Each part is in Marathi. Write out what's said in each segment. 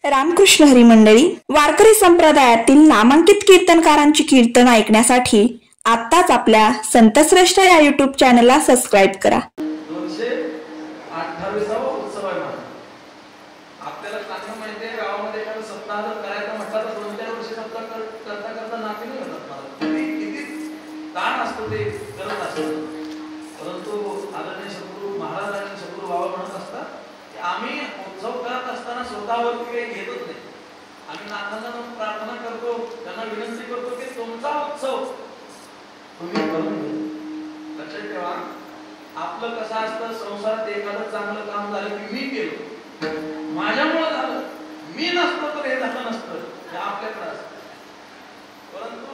रामकृष्ण हरी मंडळी, वारकरी संप्रदायातील नामांकित कीर्तनकारांची कीर्तन ऐकण्यासाठी आत्ताच आपल्या संतश्रेष्ठ या युट्यूब चॅनलला सबस्क्राईब करा. 228वा उत्सव आहे. आपल्याला चांगलं माहिती आहे, गावामध्ये एखादा सप्ताह जर करायचा म्हटलं तर 2-4 वर्ष सप्ताह करता नाकी नाही होतात. मला किती ताण असतो ते करत असतो. परंतु आदरणीय सद्गुरू महाराज आणि सद्गुरू बाबा म्हणत असतात की आम्ही उत्सव करत असताना स्वतःवरती काही घेतच नाही. आम्ही नाथांना प्रार्थना करतो, त्यांना विनंती करतो की तुमचा उत्सव तुम्ही करून घ्या. लक्षात ठेवा, आपलं कसं असतं, संसारात एखादं चांगलं काम झालं की मी केलं, माझ्यामुळे झालं, मी नसतो तर हे झालं नसतं, हे आपल्याकडे असतं. परंतु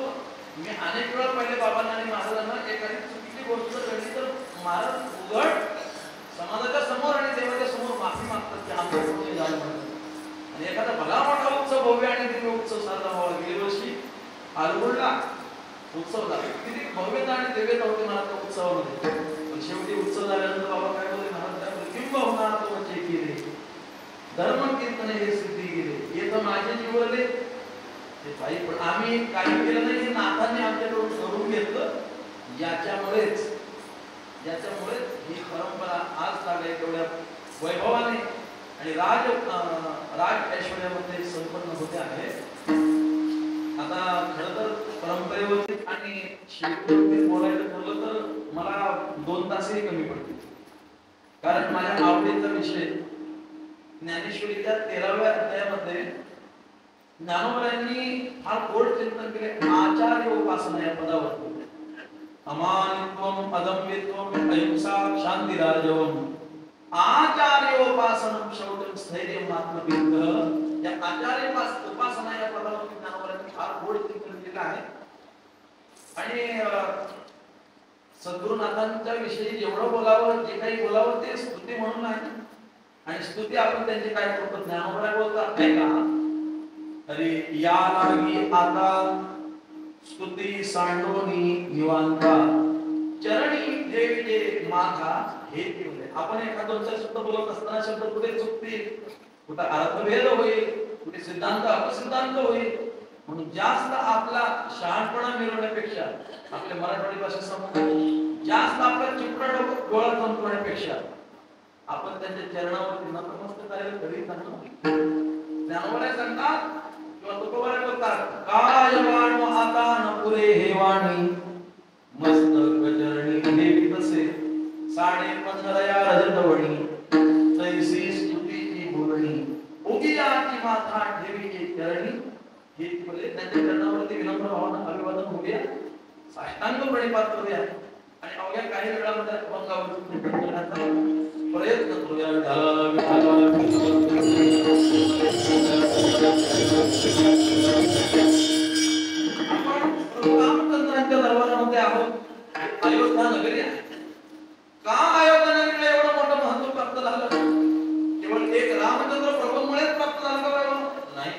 मी अनेक वेळा पहिले बाबांना आणि महाराजांना एखादी चुकीची गोष्ट घडली तर महाराज उघड समाजाच्या समोर आणि देवाच्या समोर माफी मागतात की आमच्याकडून झालं म्हणून. आणि एखादा भला मोठा उत्सव भव्य आणि दिव्य उत्सव साजरा व्हावा. गेल्या वर्षी आलगुडला उत्सव झाला, किती भव्यता आणि दिव्यता होती मला त्या उत्सवामध्ये. पण शेवटी उत्सव झाल्यानंतर बाबा काय बोलले, महाराज काय बोलले, किंबहुना तो म्हणजे केले धर्म कीर्तने हे सिद्धी केले, हे तर माझे निवडले ते भाई. पण आम्ही काही केलं नाही, हे नाथांनी आमच्याकडून करून घेतलं. याच्यामुळेच ही परंपरा आज लागली तेवढ्या वैभवाने आणि राज ऐश्वर्यामध्ये संपन्न होते आहे. आता खरं तर परंपरेवरती आणि शिववरती बोलायचं ठरलं तर मला 2 तासही कमी पडतील. कारण माझ्या आवडीचा विषय ज्ञानेश्वरीच्या 13व्या अध्यायामध्ये ज्ञानोबरायांनी फार गोड चिंतन केले आचार्य उपासना या पदावर. अमानित्वम अदम्यत्वम अहिंसा शांतिराजवम आचार्योपासनम शौचम स्थैर्यम आत्मविद्या. या आचार्य उपासना या पदावरती ज्ञानोबरायांनी फार गोड चिंतन केलं आहे. आणि सद्गुरुनाथांच्या विषयी जेवढं बोलावं, जे काही बोलावं ते स्तुती म्हणून आहे. आणि स्तुती आपण त्यांची काय करतो, ज्ञानोबराय बोलतात नाही का, अरे या लागी आता स्तुती सांडोनी निवांता चरणी देवीचे माथा हे ठेवले. आपण एखाद 2-4 शब्द बोलत असताना शब्द कुठे चुकतील, कुठे अर्थभेद होईल, कुठे सिद्धांत अपसिद्धांत होईल. म्हणून जास्त आपला शहाणपणा मिळवण्यापेक्षा, आपल्या मराठवाडी भाषेसमोर जास्त आपला चिपळा डोळा संपवण्यापेक्षा आपण त्यांच्या चरणावरती नतमस्तक करायला कधी चांगलं. ज्ञानोबराय सांगतात किंवा तुकोबाराय बोलतात, काय वाणो आता न पुरे हे वाणी मस्तक चरणी देवी तसे 15.5 रजतवणी तैसी स्तुतीची बोलणी उगियाची माथा ठेवीची चरणी. हे बोलले त्यांच्या चरणावरती विनम्र भावानं अभिवादन होऊया, साष्टांग प्रणिपात करूया आणि अवघ्या काही वेळामध्ये अभंगावरती कीर्तन करण्याचा प्रयत्न करूया. आपण रामचंद्रांच्या दरबारामध्ये आहोत. अयोध्या नगरी आहे. का अयोध्या नगरीला एवढं मोठं महत्व प्राप्त झालं? केवळ एक रामचंद्र प्रभूंमुळेच प्राप्त झालं का? नाही.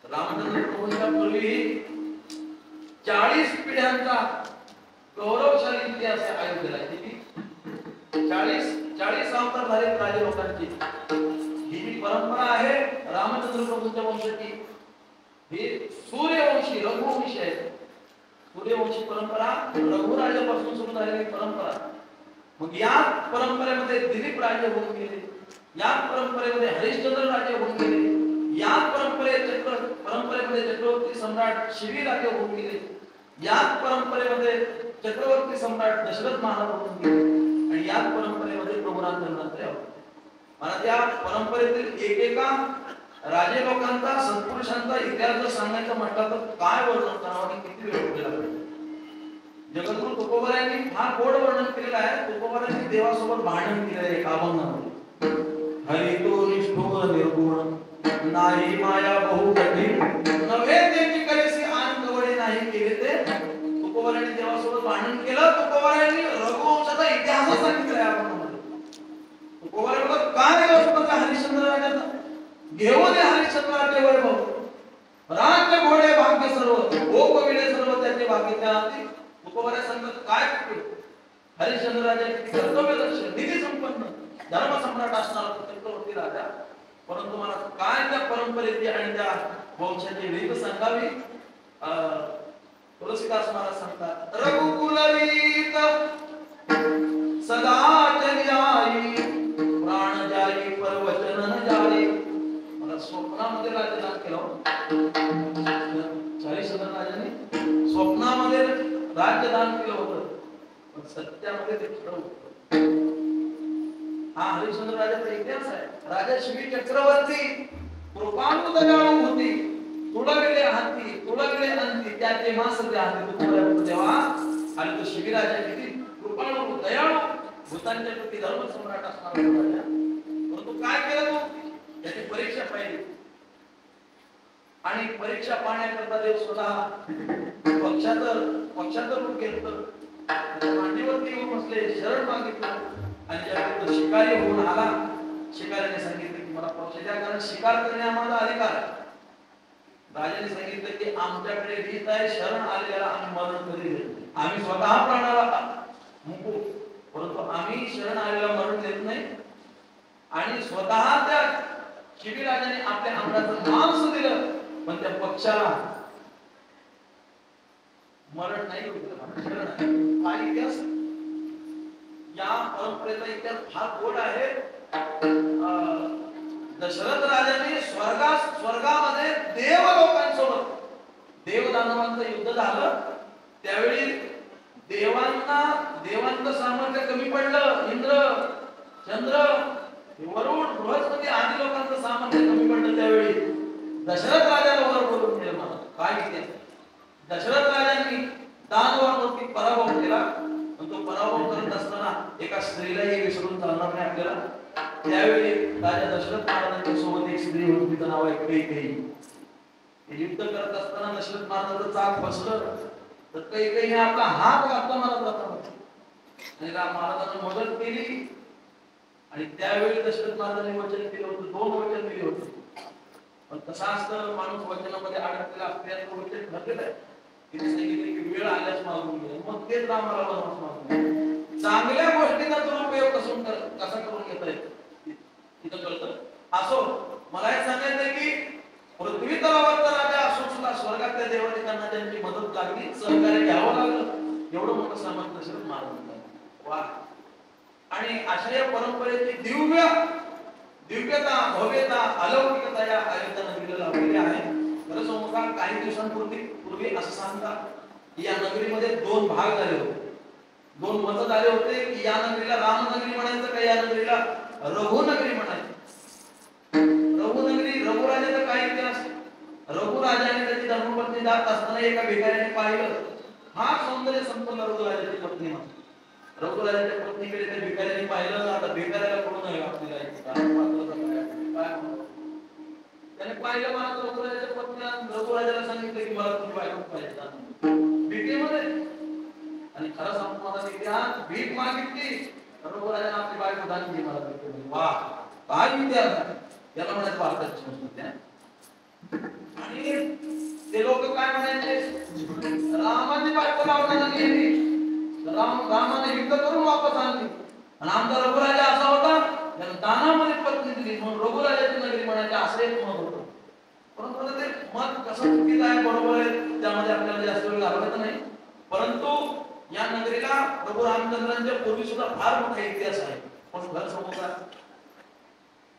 रामचंद्र प्रभूंच्या पूर्वी 40 पिढ्यांचा गौरवशाली इतिहास आहे अयोध्येला. किती? 40 अवतार झाले राजे लोकांची. ही जी परंपरा आहे रामचंद्र प्रभूंच्या वंशाची, ही सूर्यवंशी रघुवंशी आहे. सूर्यवंशी परंपरा रघुराजापासून सुरू झालेली परंपरा. मग या परंपरेमध्ये दिलीप राजे होऊन गेले, या परंपरेमध्ये हरिश्चंद्र राजे होऊन गेले, या परंपरेमध्ये चक्रवर्ती सम्राट शिवी राजे होऊन गेले, या परंपरेमध्ये चक्रवर्ती सम्राट दशरथ महाराज होऊन गेले आणि या परंपरेमध्ये प्रभू रामचंद्रांचे होते. मला त्या परंपरेतील एकेका राजे लोकांचा, सत्पुरुषांचा इतिहास जर सांगायचा म्हटलं तर काय वर्णन करावं आणि किती वेळ लागेल. जगद्गुरु तुकोबारायांनी फार गोड वर्णन केलेलं आहे. तुकोबारायांनी देवासोबत भांडण केलेलं आहे अभंगामध्ये. हरी तो निष्ठुर निर्गुण नाही माया बहु कठीण नव्हे देवी कलेसी आनंदवडे नाही केले ते. तुकोबारायांनी देवासोबत भांडण केलं. तुकोबारायांनी रघुवंशाचा इतिहास सांगितलाय अभंगामध्ये. तुकोबाराय बोलतात, काय हरिश्चंद्र राजाचा घेऊ दे हरिश्चंद्राचे वैभव, राज्य घोडे भाग्य सर्व गोपविले सर्व त्याचे भाग्य त्या हाती. तुकोबाराय सांगतात काय हरिश्चंद्र राजाचे कर्तव्यदक्ष निधी संपन्न धर्मसम्राट असणारा चक्रवर्ती राजा. परंतु मला काय त्या परंपरेची आणि त्या वंशाची रीत सांगावी. तुलसीदास महाराज सांगतात, रघुकुल रीत सदा चली प्राण जाई परवचन न जाई. मला स्वप्नामध्ये राज्यदान केलं. 40 राजांनी स्वप्नामध्ये राज्यदान केलं होतं, पण सत्यामध्ये ते खरं होतं. हा हरिश्चंद्र राजाचा इतिहास आहे. राजा शिवी चक्रवर्ती कृपांत दयाळू होती. तुडविले हाती तुडविले अंती त्याचे मास ते हाती तुडविले देवा. आणि तो शिवी राजा किती कृपाळू दयाळू भूतांच्या प्रती धर्मसम्राट असणारा राजा. परंतु काय केलं तो? त्याची परीक्षा पाहिली आणि परीक्षा पाहण्याकरता देव स्वतः पक्षाचं रूप घेतलं. मांडीवरती येऊन बसले, शरण मागितलं. आणि ज्यावेळी तो शिकारी होऊन आला, शिकाऱ्याने सांगितलं की मला पक्ष द्या, कारण शिकार करणे आम्हाला अधिकार आहे. राजाने सांगितलं की आमच्याकडे रीत आहे, शरण आलेल्याला आम्ही मरण कधी देत नाही. आम्ही स्वतः प्राणाला मुकू, परंतु आम्ही शरण आलेल्याला मरण देत नाही. आणि स्वतः त्या शिबिराजाने आपल्या अंगाचं मांस दिलं, पण त्या पक्षाला मरण नाही होतं, शरण आहे. हा इतिहास, या परंपरेचा इतिहास फार गोड आहे. दशरथ राजाने स्वर्गामध्ये देव लोकांसोबत देवदानवांचं युद्ध झालं. त्यावेळी देवांचं सामर्थ्य कमी पडलं. इंद्र, चंद्र, वरुण, बृहस्पती आदी लोकांचं सामर्थ्य कमी पडलं. त्यावेळी दशरथ राजाला वर बोलून दिलं. मला काय इतिहास, दशरथ राजांनी दानवांवरती पराभव केला. पण तो पराभव करत असताना एका स्त्रीलाही विसरून चालणार नाही आपल्याला. त्यावेळी राजा दशरथ महाराजांच्या सोबत एक स्त्री होती, तिचं नाव आहे कैकेयी. युद्ध करत असताना दशरथ महाराजांचं चाक बसलं तर कैकेयीने आपला हात घातला महाराजांना आणि महाराजांना मदत केली. आणि त्यावेळी दशरथ महाराजांनी वचन केलं होतं, 2 वचन दिले होते. पण कसं असतं, माणूस वचनामध्ये अडकलेला असल्याचं वचन ठरलेलं आहे. तिने सांगितले की वेळ आल्यास मागून घे, मग तेच रामाला वनवास मागून. चांगल्या गोष्टीचा दुरुपयोग कसा करून घेता येतो तिथं कळतं. असो, मला हे सांगायचंय की पृथ्वी तलावरचा राजा असून सुद्धा स्वर्गातल्या देवाने त्यांना त्यांची मदत लागली, सहकार्य घ्यावं लागलं. एवढं मोठं सामर्थ्य दशरथ महाराजांचं. वा. आणि अशा या परंपरेची दिव्यता, भव्यता, अलौकिकता या अयोध्या नगरीला लाभलेली आहे. खरं सांगू का, काही दिवसांपूर्वी असं सांगतात या नगरीमध्ये 2 भाग झाले होते. 2 मत झाले होते की या नगरीला रामनगरी म्हणायचं का या नगरीला रघुनगरी म्हणायचं. रघुनगरी, रघुराजाचा काय इतिहास. रघुराजाने त्याची धर्मपत्नी जात असताना एका भिकाऱ्याने पाहिलं. हा सौंदर्य संपन्न रघुराजाची पत्नी होती. रघुराजाच्या पत्नीकडे त्या भिकाऱ्याने पाहिलं. आता भिकाऱ्याला कोण आहे आपल्याला त्याने पाहिलं मला रघुराजाच्या पत्नीला. रघुराजाला सांगितलं की मला तुझी बायको पाहिजे भिकेमध्ये. आणि खरं सांगतो मला इतिहास, भीक मागितली, रघुराजाने आपली बायको दान दिली मला भिकेमध्ये. वा, काय इतिहास आहे. याला म्हणायचं भारताची संस्कृती आहे. आणि ते लोक काय म्हणायचे, रामाची बायको लावण्याला गेली, रामाने युद्ध करून वापस आणली. आणि आमचा रघुराजा असा होता त्याने दानामध्ये पत्नी दिली म्हणून रघुराजाची नगरी म्हणायचे, असं एक मत होतं. परंतु ते मत कसं चुकीचं आहे, बरोबर आहे, त्यामध्ये आपल्याला जास्त वेळ घालवायचा नाही. परंतु या नगरीला प्रभू रामचंद्रांच्या पूर्वी सुद्धा फार मोठा इतिहास आहे. पण घर समोर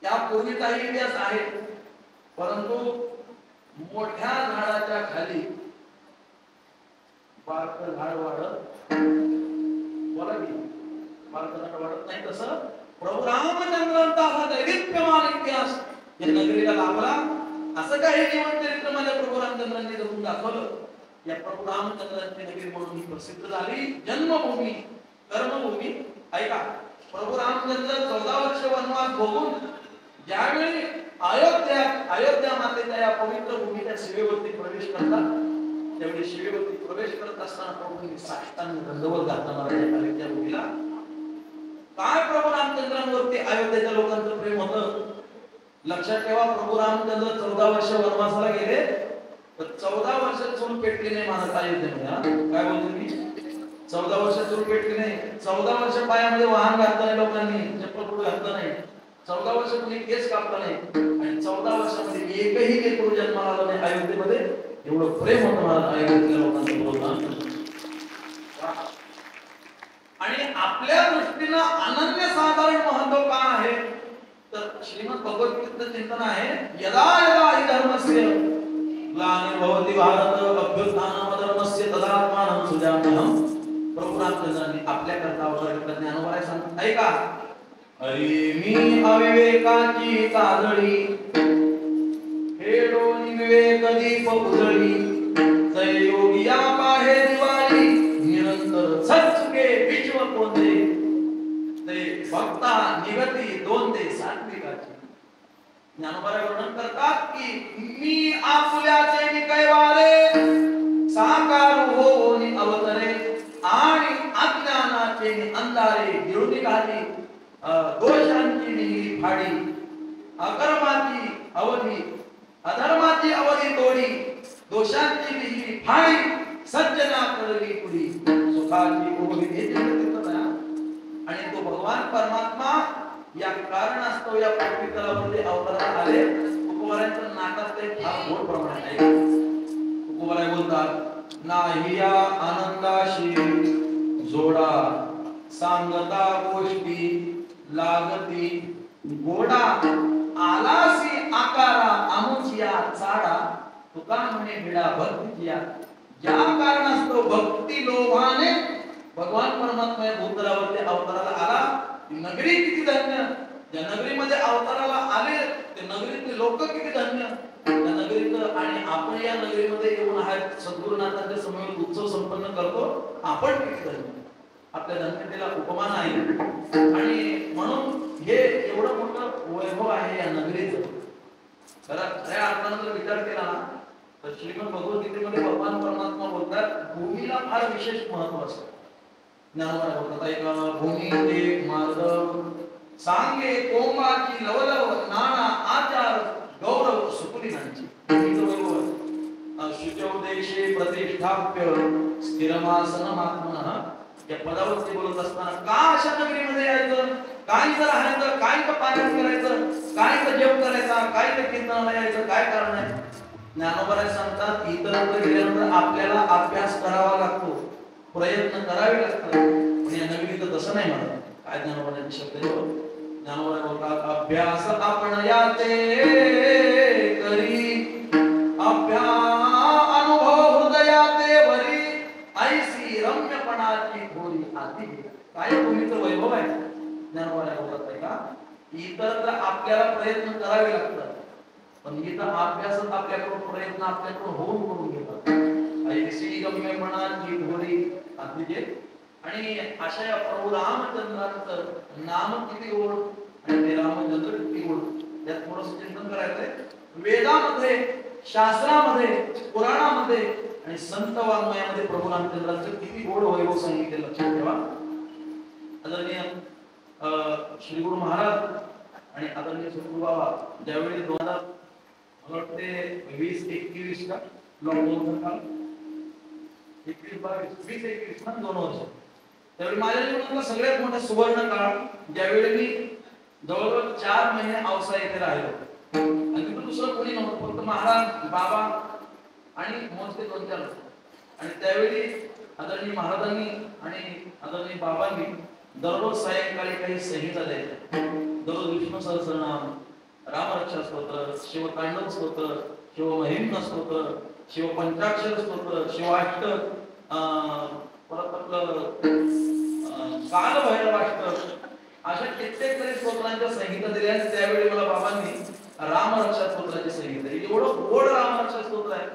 त्या पूर्वीचाही इतिहास आहे. परंतु मोठ्या झाडाच्या खाली बारकं झाड वाढत, बोला की बारकं झाड वाढत नाही. तसं प्रभू रामचंद्रांचा हा दैदिप्यमान इतिहास या नगरीला लाभला. असं काही जीवन चरित्र माझ्या प्रभू रामचंद्रांनी जगून दाखवलं. या प्रभू रामचंद्रांची नगरी म्हणून ही प्रसिद्ध झाली. जन्मभूमी, कर्मभूमी. ऐका, प्रभू रामचंद्र 14 वर्ष वनवास भोगून ज्यावेळी अयोध्या मातेच्या या पवित्र भूमीच्या शिवेवरती प्रवेश करतात, त्यावेळी शिवेवरती प्रवेश करत असताना प्रभूंनी साष्टांग दंडवत घातला महाराजांच्या भूमीला. काय प्रभू रामचंद्रांवरती अयोध्येच्या लोकांचं प्रेम होतं. लक्षात ठेवा, प्रभू रामचंद्र 14 वर्ष वनवासाला गेले, तर 14 वर्ष चूल पेटली नाही महाराज अयोध्येमध्ये. काय बोलतो मी, 14 वर्ष चूल पेटली नाही. 14 वर्ष पायामध्ये वाहन घातलं नाही लोकांनी, चप्पल पुढे घातलं नाही. 14 वर्ष कुणी केस कापला नाही आणि 14 वर्षामध्ये एकही लेकरू जन्माला आलं नाही अयोध्येमध्ये. एवढं प्रेम होतं मला अयोध्येतल्या लोकांचं बोलणं. आणि आपल्या दृष्टीनं अनन्यसाधारण महत्व का आहे तर श्रीमद भगवद्गीतेचं चिंतन आहे यदा यदा हि धर्मस्य ग्लानिर्भवति भारत अभ्युत्थानमधर्मस्य तदात्मानं सृजाम्यहम्. प्रभू रामचंद्रांनी आपल्या करता अवतरलेल्या ज्ञानोबाला सांगतात ऐका. अरे मी अविवेकाची काजळी खेळून विवेक दीप उजळी जय योगिया पाहे दिवाळी निरंतर सत्सुखे विश्व कोंदे ते भक्ता निगती दोन ते सात्विकाची. ज्ञानोबा वर्णन करतात की मी आपुल्याचे निकैवारे साकार होऊन अवतरे आणि अज्ञानाचे अंधारे गिळून घाली दोषांची निहिरी फाडी अकर्माची अवधी अधर्माची अवधी तोडी दोषांची निहिरी फाडी सज्जना कळली पुढी सुखाची ओढी आणि तो भगवान परमात्मा या कारणास्तव या पृथ्वी तलावरती अवतराला आले. तुकोबारायांचं नाटक ते फार गोड प्रमाणात आहे. तुकोबाराय बोलतात नाही या आनंदाशी जोडा सांगता गोष्टी लागती गोडा आलासी आकारा आमुचिया चाडा तुका म्हणे भिडा भक्तीया. ज्या कारणास्तव भक्ती लोभाने भगवान परमात्मा भूतलावरती अवताराला आला. नगरी किती धन्य. ज्या नगरीमध्ये अवताराला आले ते नगरीतले लोक किती धन्य. त्या नगरीत आणि आपण या नगरीमध्ये येऊन आहेत सद्गुरुनाथांच्या समोर उत्सव संपन्न करतो. आपण किती धन्य. आपल्या धन्यतेला उपमान आहे आणि म्हणून हे एवढं मोठं वैभव आहे या नगरीचं. खऱ्या अर्थानं जर विचार केला ना तर श्रीमद भगवद्गीतेमध्ये भगवान परमात्मा बोलतात भूमीला फार विशेष महत्व असतं. ज्ञानोबा बोलतात ऐका भूमी ते मार्ग सांगे कोंबाची लवलव नाना आचार गौरव सुकुलीनांची. शुचौदेशे प्रतिष्ठाप्य स्थिरमासनमात्मनः या पदावरती बोलत असताना का अशा नगरीमध्ये यायचं काय जर राहायचं काय तर पारायण करायचं काय तर जप करायचा काय तर कीर्तनाला यायचं काय कारण आहे. ज्ञानोबा सांगतात इतरत्र गेल्यानंतर आपल्याला अभ्यास करावा लागतो प्रयत्न करावे लागतात पण या नगरीत तसं नाही म्हणत. काय ज्ञानोबाचे शब्द ज्ञानोबा बोलतात अभ्यास आपण याचे करी अनुभव हृदयाते वरी ऐसी रम्यपणाची थोडी आधी काय भूमीचं वैभव आहे. ज्ञानोबा बोलत आहे का इतर आपल्याला प्रयत्न करावे लागतात पण इथं अभ्यासात आपल्याकडून प्रयत्न आपल्याकडून होऊन करून घेतात. ऐसी रम्यपणाची थोडी आधी आणि अशा या प्रभू रामचंद्रांचं नाम किती गोड आणि ते रामचंद्र किती गोड यात थोडंसं चिंतन करायचंय. वेदामध्ये शास्त्रामध्ये पुराणामध्ये आणि संत वाङ्मयामध्ये प्रभू रामचंद्रांचं किती गोड वैभव सांगितले लक्षात ठेवा. आदरणीय श्री गुरु महाराज आणि आदरणीय सद्गुरू बाबा ज्यावेळी 2020-21 का लॉकडाऊन काल 21-22 ना 2 वर्ष त्यावेळी माझ्या जीवनातला सगळ्यात मोठा सुवर्ण काळ ज्यावेळी मी जवळजवळ 4 महिने औसा येथे राहिलो आणि तिथं दुसरं कोणी नव्हतं फक्त महाराज बाबा आणि मोजके 2-4 आणि त्यावेळी आदरणीय महाराजांनी आणि आदरणीय बाबांनी दररोज सायंकाळी काही संहिता द्यायच्या. दररोज विष्णू सहस्रनाम रामरक्षा स्तोत्र शिवतांडव स्तोत्र शिवमहिम्न स्तोत्र शिवपंचाक्षर स्तोत्र शिवाष्टक परत आपलं कालभैरवाष्टक अशा कित्येक तरी स्तोत्रांच्या संहिता दिल्या आणि त्यावेळी मला बाबांनी रामरक्षा स्तोत्राची संहिता एवढं गोड रामरक्षा स्तोत्र आहे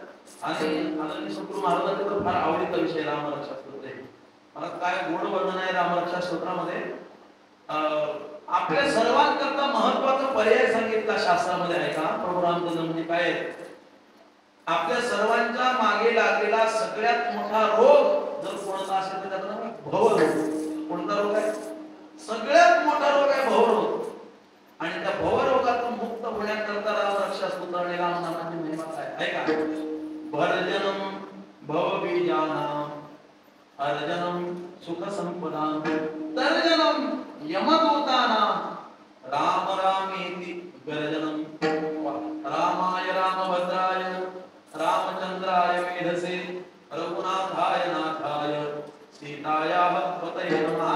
आणि आदरणीय सद्गुरू महाराजांचा तर फार आवडीचा विषय रामरक्षा स्तोत्र आहे. मला काय गोड वर्णन आहे रामरक्षा स्तोत्रामध्ये. आपल्या सर्वांकरता महत्वाचा पर्याय सांगितला शास्त्रामध्ये आहे का प्रभू रामचंद्र म्हणजे काय आपल्या सर्वांच्या मागे लागलेला सगळ्यात मोठा रोग जर कोणता असेल तर त्याचं नाव भवरोग. कोणता रोग आहे सगळ्यात मोठा रोग आहे भवरोग आणि त्या भवरोगातून मुक्त होण्याकरता रामरक्षा स्तोत्र आणि रामनामाची महिमा काय आहे का. भर्जनम भवबीजानाम अर्जनम सुख संपदाम तर्जनम यमदूतानाम राम रामेति गर्जनम रामाय रामभद्राय रामचंद्राय मेधसे रघुनाथाय नाथाय सीतायाः पतये नमः.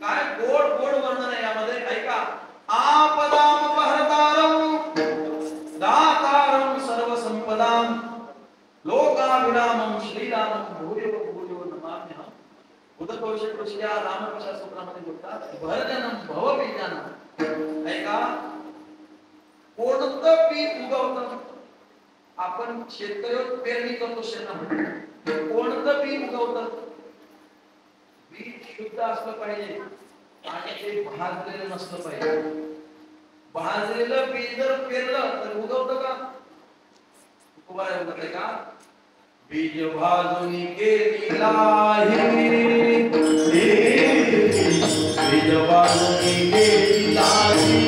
काय गोड गोड वर्णन आहे यामध्ये. ऐका. आपदामपहर्तारं दातारं सर्वसंपदां लोकाभिरामं श्रीरामं भूयो भूयो नमाम्यहम्. उदकौशल्या रामकथा सूत्रामध्ये बोलतात भरजनम भवबीजानं. ऐका. कोणतं पीक उगवतं. आपण शेतकरी पेरणी करतो शेतामध्ये. कोणतं पीक उगवतं. बीज शुद्ध असलं पाहिजे आणि ते भाजलेलं नसलं पाहिजे. भाजलेलं बीज जर पेरलं तर उगवतं का. उगवाय उगवतंय का. बीज भाजून केली लाही बीज भाजून केली लाही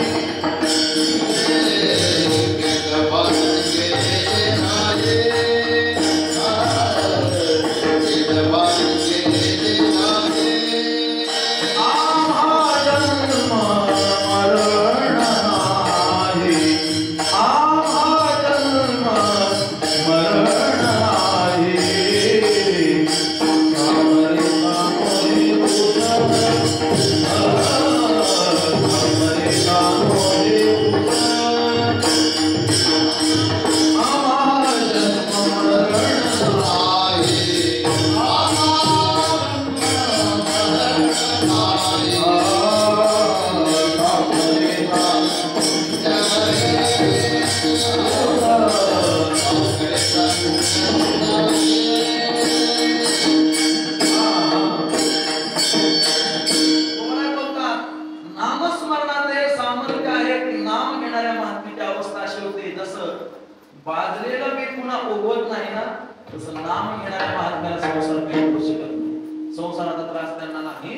बाजलेलं पीक पुन्हा उगवत नाही ना तसं नाम घेणाऱ्या महात्म्याला संसार काही करू शकत नाही. संसाराचा त्रास त्यांना नाही.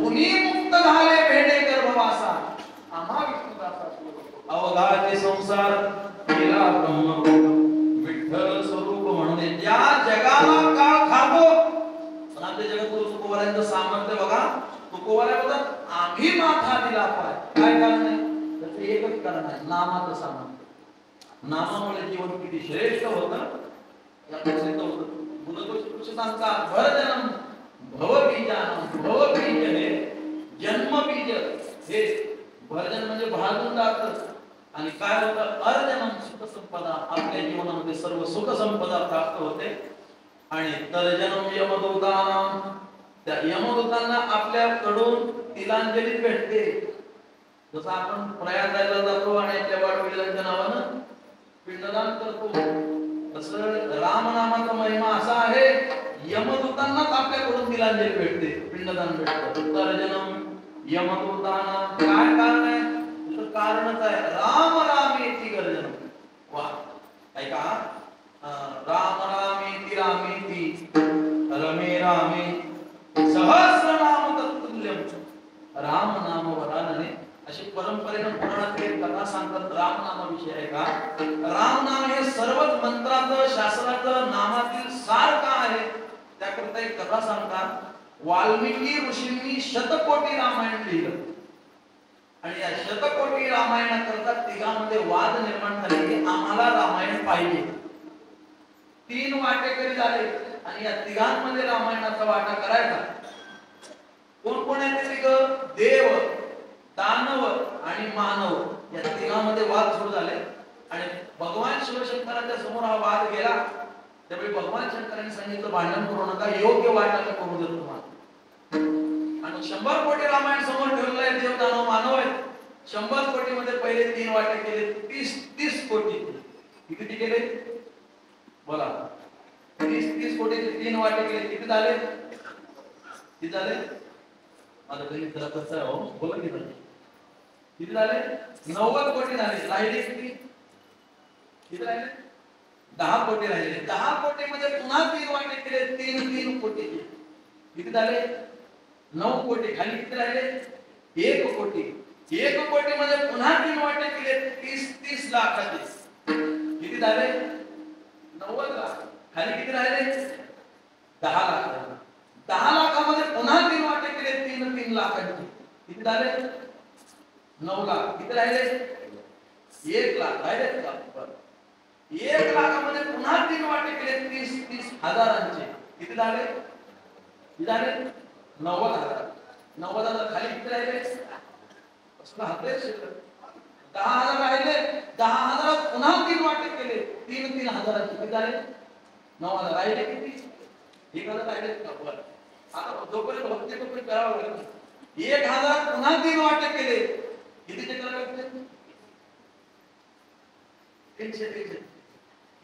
मुनी मुक्त झाले भेटे गर्भवासा आम्हा विष्णुदासा अवघाते संसार केला ब्रह्म विठ्ठल स्वरूप म्हणून ज्या जगाला काळ खातो. पण आपल्या जगद्गुरु तुकोबारायांचं सामर्थ्य बघा. तुकोबारा बोलतात आम्ही माथा दिला पाय. काय कारण आहे. त्याचं एकच कारण आहे नामाचं सामर्थ्य. नामामुळे जीवन किती श्रेष्ठ होतं याचं सिद्ध होतं. गुणदोष सांगतात भरजनम भवबीजानं. भवबीज हे जन्मबीज हे भरजन म्हणजे भाजून जातं आणि काय होतं अर्जनम सुख संपदा. आपल्या जीवनामध्ये सर्व सुख संपदा प्राप्त होते. आणि तर्जनम यमदूतानां. त्या यमदूतांना आपल्याकडून तिलांजली भेटते. जसं आपण प्रयागराजला जातो आणि आपल्या वाडवडिलांच्या नावानं पिंडदान करतो तसं रामनामाचा महिमा असा आहे. यमदूतांनाच आपल्याकडून तिलांजली भेटते पिंडदान भेटतं. तर्जनम यमदूतानां. काय कारण आहे. तर कारणच आहे राम रामेति गर्जनम. वा ऐका. राम रामेति रामेति रमे रामे सहस्रनाम तत्तुल्यम. राम नाम वरानने अशी परंपरेने पुराणात एक कथा सांगतात रामनामाविषयी आहे का. रामनाम हे सर्वच मंत्राचं शास्त्राचं नामातील सार का आहे त्याकरता एक कथा सांगतात. वाल्मिकी ऋषींनी शतकोटी रामायण लिहिलं आणि या शतकोटी रामायणाकरता तिघांमध्ये वाद निर्माण झाले की आम्हाला रामायण पाहिजे. 3 वाटेकरी झाले आणि या तिघांमध्ये रामायणाचा वाटा करायचा. कोण कोण आहे ते तिघ. देव दानव आणि मानव या तिघांमध्ये वाद सुरू झाले आणि भगवान शिवशंकरांच्या समोर हा वाद गेला. त्यावेळी भगवान शंकरांनी सांगितलं भांडण करू नका योग्य वाटा करू देतो तुम्हाला. आणि 100 कोटी रामायण समोर ठेवलेलं आहे. देव दानव मानव आहेत. 100 कोटी मध्ये पहिले 3 वाटे केले. 30 कोटी किती केले बोला. 30 कोटीचे 3 वाटे केले. किती झाले. किती झाले. माझं गणित जरा कसं आहे हो बोला किती झाले. 90 कोटी झाले. राहिले किती. किती राहिले. 10 कोटी राहिले. 10 कोटी मध्ये पुन्हा 3 वाटे केले. 3 कोटी किती झाले. 9 कोटी. खाली किती राहिले. 1 कोटी. 1 कोटी मध्ये पुन्हा 3 वाटे केले. 30 लाखाचे किती झाले. 90 लाख. खाली किती राहिले. 10 लाख. 10 लाखामध्ये पुन्हा 3 वाटे केले. 3 लाखाचे किती झाले. 9 लाख. किती राहिले? 1 लाख राहिले का? 1 लाखामध्ये पुन्हा 3 वाटे केले 30 हजारांचे. किती झाले? किती झाले? 90,000. 90,000 खाली किती राहिले? कसला हातले शिल्लक? 10,000 राहिले. 10,000 पुन्हा 3 वाटे केले 3 हजारांचे. किती झाले? 9,000. राहिले किती? 1,000 राहिले का? बरं. आता जोपर्यंत भक्ती तोपर्यंत करावं लागेल. 1,000 पुन्हा 3 वाटे केले. कितीचे करावे लागते? 300.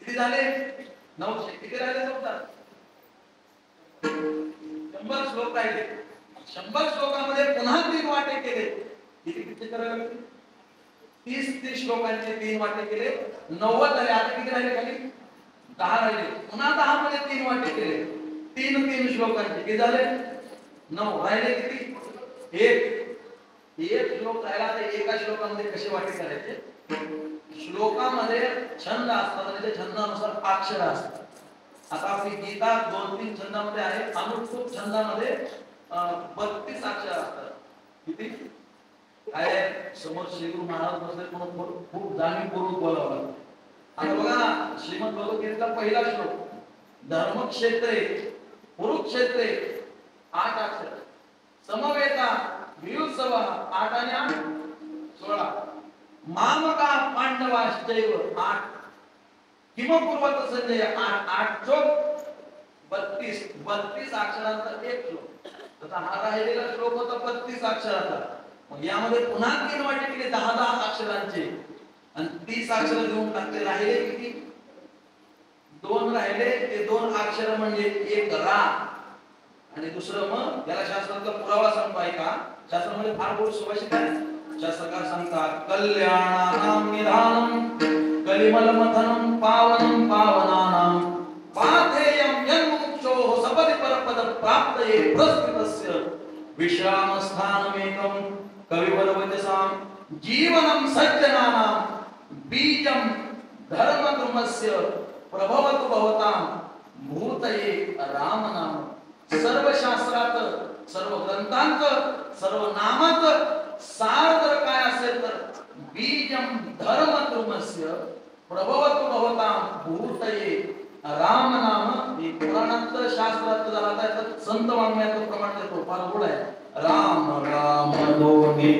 किती झाले? 900. किती राहिले? 14. 100 श्लोक राहिले. 100 श्लोकामध्ये पुन्हा 3 वाटे केले. किती करावे लागते? 30 श्लोकांचे 3 वाटे केले. 90 झाले. आता किती राहिले खाली? 10 राहिले. पुन्हा 10 मध्ये 3 वाटे केले. 3 श्लोकांचे किती झाले? 9 राहिले. किती? 1 श्लोक राहिला. तर एका श्लोकामध्ये कसे वाटे करायचे? श्लोकामध्ये छंद असतात आणि त्या छंदानुसार अक्षर असतात. आता आपली गीता 2-3 छंदामध्ये आहे. अनुष्टुप छंदामध्ये 32 अक्षर असतात. किती? काय समोर श्री गुरु महाराज बसले म्हणून खूप जाणीवपूर्वक बोलावं लागतं. आता बघा ना, श्रीमद भगवद्गीतेचा पहिला श्लोक, धर्मक्षेत्रे कुरुक्षेत्रे 8 अक्षर, समवेता व्युत्सव 8 आणि 8 16, मामका पांडवाश्चैव 8, किमकुर्वत संजय 8 8 चोक 32 अक्षरांचा एक श्लोक. तसा हा राहिलेला श्लोक होता 32 अक्षराचा. मग यामध्ये पुन्हा 3 वाटे केले 10 अक्षरांचे आणि 30 अक्षर देऊन टाकले. राहिले किती? 2 राहिले. ते 2 अक्षर म्हणजे एक रा आणि दुसरं मग याला शास्त्रातला पुरावा सांगतो ऐका. शास्त्रामध्ये फार गोड सुभाषित आहे. शास्त्रकार सांगतात, कल्याणानां निधानं कलिमलमथनं पावनं पावनानां पाथेयं यन्मुक्षोः सपदि परपद प्राप्तये प्रस्थितस्य विश्रामस्थानमेकं कविवरवचसां जीवनं सज्जनानां बीजं धर्मकर्मस्य प्रभवतु भवतां भूतये रामनाम. सर्व शास्त्रात, सर्व ग्रंथांत, सर्व नामात सार जर काय असेल तर बीजं धर्मकर्मस्य प्रभवतु भवतां भूतये राम नाम. हे पुराणातलं शास्त्रात झाला तर संत वाङ्मयाचं प्रमाण देतो. फार गोड आहे. राम राम दोन्ही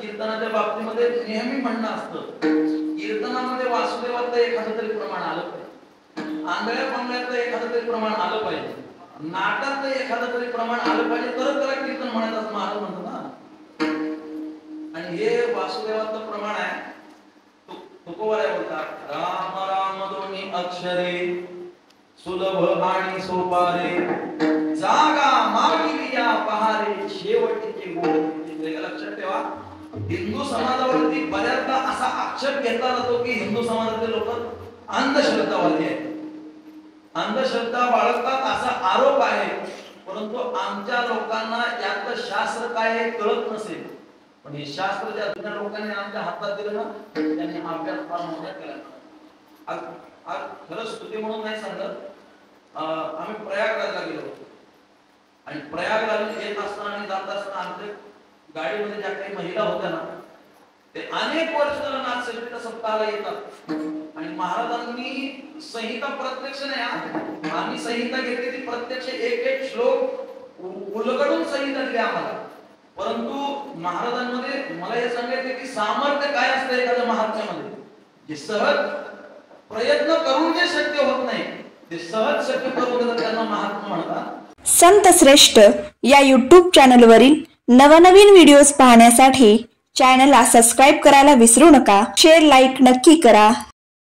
कीर्तनाच्या बाबतीमध्ये नेहमी म्हणणं असतं, कीर्तनामध्ये वासुदेवाचं एखादं तरी प्रमाण आलं पाहिजे, आंधळ्या पांगळ्याचं एखादं तरी प्रमाण आलं पाहिजे, नाटाचं एखादं तरी प्रमाण आलं पाहिजे, तर त्याला कीर्तन म्हणायचं असं महाराज म्हणतात ना. आणि हे वासुदेवाचं प्रमाण आहे. तुकोबराय बोलतात राम राम दोन्ही अक्षरे सुलभ आणि सोपारे जागा मागिली या पहारे शेवटीचे गोड. लक्षात ठेवा, हिंदू समाजावरती बऱ्याचदा असा आक्षेप घेतला जातो की हिंदू समाजातील लोक अंधश्रद्धावादी आहेत, अंधश्रद्धा बाळगतात असा आरोप आहे. परंतु आमच्या लोकांना यातलं शास्त्र काय हे कळत नसेल, पण हे शास्त्र ज्या जुन्या लोकांनी आमच्या हातात दिलं ना त्यांनी अभ्यास फार मोठा केला. आज खरं स्तुती म्हणून नाही सांगत, आम्ही प्रयागराजला गेलो आणि प्रयागराज येत असताना आणि जात असताना आमच्या गाडीमध्ये ज्या काही महिला होत्या ना ते अनेक वर्ष नाथ संगीता सप्ताहाला येतात आणि महाराजांनी संहिता प्रत्यक्ष नाही, आम्ही संहिता घेतली ती प्रत्यक्ष एक एक श्लोक उलगडून संहिता दिली आम्हाला. परंतु महाराजांमध्ये मला हे सांगायचं की सामर्थ्य काय असतं एखाद्या महात्म्यामध्ये, जे सहज प्रयत्न करून जे शक्य होत नाही ते सहज शक्य करून त्यांना महात्मा म्हणतात. संत श्रेष्ठ या YouTube चॅनलवरील नवनवीन व्हिडिओज पाहण्यासाठी चॅनलला सबस्क्राईब करायला विसरू नका. शेअर लाईक नक्की करा.